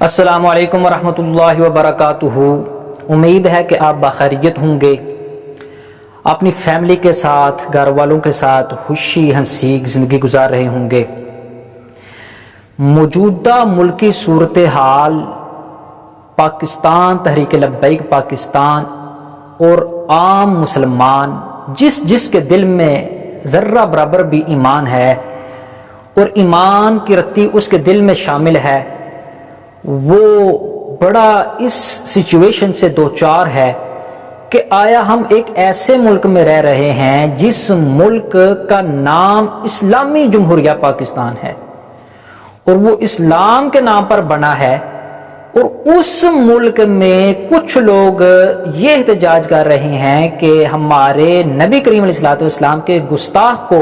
अस्सलामु अलैकुम वरहमतुल्लाहि वबरकातुहू। उम्मीद है कि आप बाखैरियत होंगे, अपनी फैमिली के साथ, घर वालों के साथ खुशी हंसी ज़िंदगी गुजार रहे होंगे। मौजूदा मुल्की सूरत हाल पाकिस्तान, तहरीक labbaik पाकिस्तान और आम मुसलमान जिसके दिल में ज़र्रा बराबर भी ईमान है और ईमान की रत्ती उसके दिल में शामिल है, वो बड़ा इस सिचुएशन से दो चार है कि आया हम एक ऐसे मुल्क में रह रहे हैं जिस मुल्क का नाम इस्लामी जमहूरिया पाकिस्तान है और वो इस्लाम के नाम पर बना है, और उस मुल्क में कुछ लोग ये एहतजाज कर रहे हैं कि हमारे नबी करीम अलैहिस्सलातु वस्सलाम के गुस्ताख को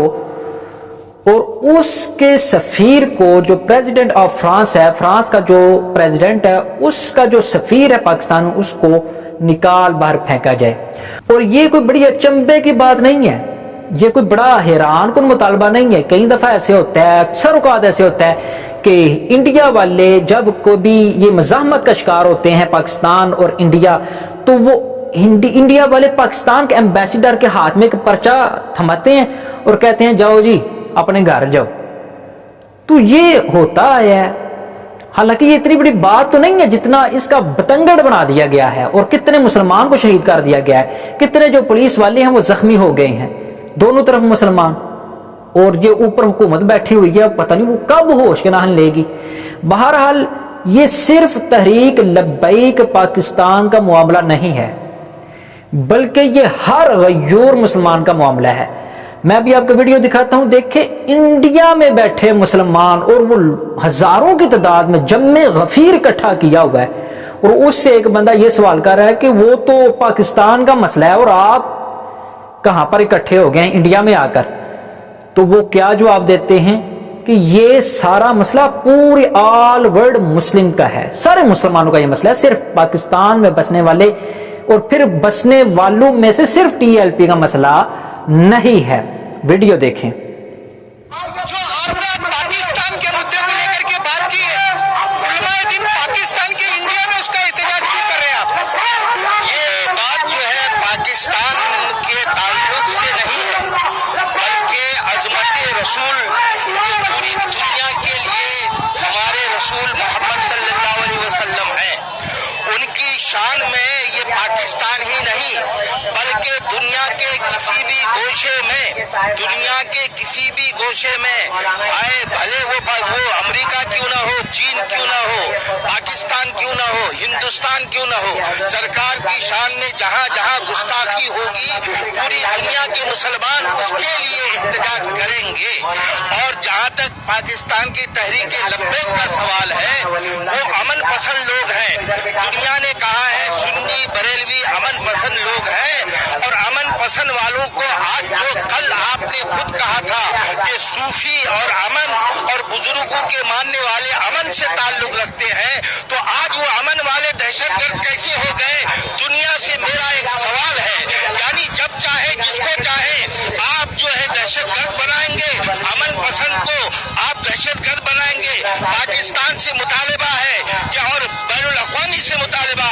और उसके सफ़ीर को, जो प्रेसिडेंट ऑफ फ्रांस है, फ्रांस का जो प्रेसिडेंट है, उसका जो सफ़ीर है पाकिस्तान में, उसको निकाल बाहर फेंका जाए। और ये कोई बड़ी अचंभे की बात नहीं है, ये कोई बड़ा हैरान कुन मुतालबा नहीं है। कई दफ़ा ऐसे होता है, अक्सर औक़ात ऐसे होता है कि इंडिया वाले जब कभी ये मज़ाहमत का शिकार होते हैं पाकिस्तान और इंडिया, तो वो इंडिया वाले पाकिस्तान के एम्बेसडर के हाथ में एक पर्चा थमाते हैं और कहते हैं जाओ जी अपने घर जाओ। तो ये होता है, हालांकि ये इतनी बड़ी बात तो नहीं है जितना इसका बतंगड़ बना दिया गया है और कितने मुसलमान को शहीद कर दिया गया है, कितने जो पुलिस वाले हैं वो जख्मी हो गए हैं, दोनों तरफ मुसलमान, और ये ऊपर हुकूमत बैठी हुई है, पता नहीं वो कब होश के नाहन लेगी। बहरहाल ये सिर्फ तहरीक labbaik पाकिस्तान का मामला नहीं है, बल्कि ये हर गयूर मुसलमान का मामला है। मैं भी आपको वीडियो दिखाता हूं, देखे इंडिया में बैठे मुसलमान और वो हजारों की तादाद में जम्मे गफीर इकट्ठा किया हुआ है, और उससे एक बंदा ये सवाल कर रहा है कि वो तो पाकिस्तान का मसला है और आप कहां पर इकट्ठे हो गए हैं इंडिया में आकर। तो वो क्या जवाब देते हैं कि ये सारा मसला पूरे ऑल वर्ल्ड मुस्लिम का है, सारे मुसलमानों का ये मसला है, सिर्फ पाकिस्तान में बसने वाले और फिर बसने वालों में से सिर्फ TLP का मसला नहीं है। वीडियो देखें। जो आपने पाकिस्तान के मुद्दे को लेकर के बात की है, उलमाए दिन पाकिस्तान के इंडिया में उसका एहतजाज क्यों कर रहे हैं आप? ये बात जो है पाकिस्तान के ताल्लुक से नहीं है, बल्कि अजमत रसूल पूरी दुनिया के लिए हमारे रसूल मोहम्मद सल्लल्लाहु अलैहि वसल्लम है, उनकी शान में ये पाकिस्तान ही नहीं बल्कि दुनिया के किसी भी गोशे में आए, भले वो अमेरिका क्यों ना हो, चीन क्यों ना हो, पाकिस्तान क्यों ना हो, हिंदुस्तान क्यों ना हो, सरकार की शान में जहां जहां गुस्ताखी होगी पूरी दुनिया के मुसलमान उसके लिए एहतजाज करेंगे। और जहां तक पाकिस्तान की तहरीक labbaik का सवाल है, वो अमन पसंद लोग हैं। दुनिया ने कहा है सुन्नी बरेलवी अमन पसंद लोग हैं, और अमन पसंद वालों को आज जो कल आपने खुद कहा था कि सूफी और अमन और बुजुर्गों के मानने वाले अमन से ताल्लुक रखते हैं, तो आज वो अमन वाले दहशतगर्द कैसे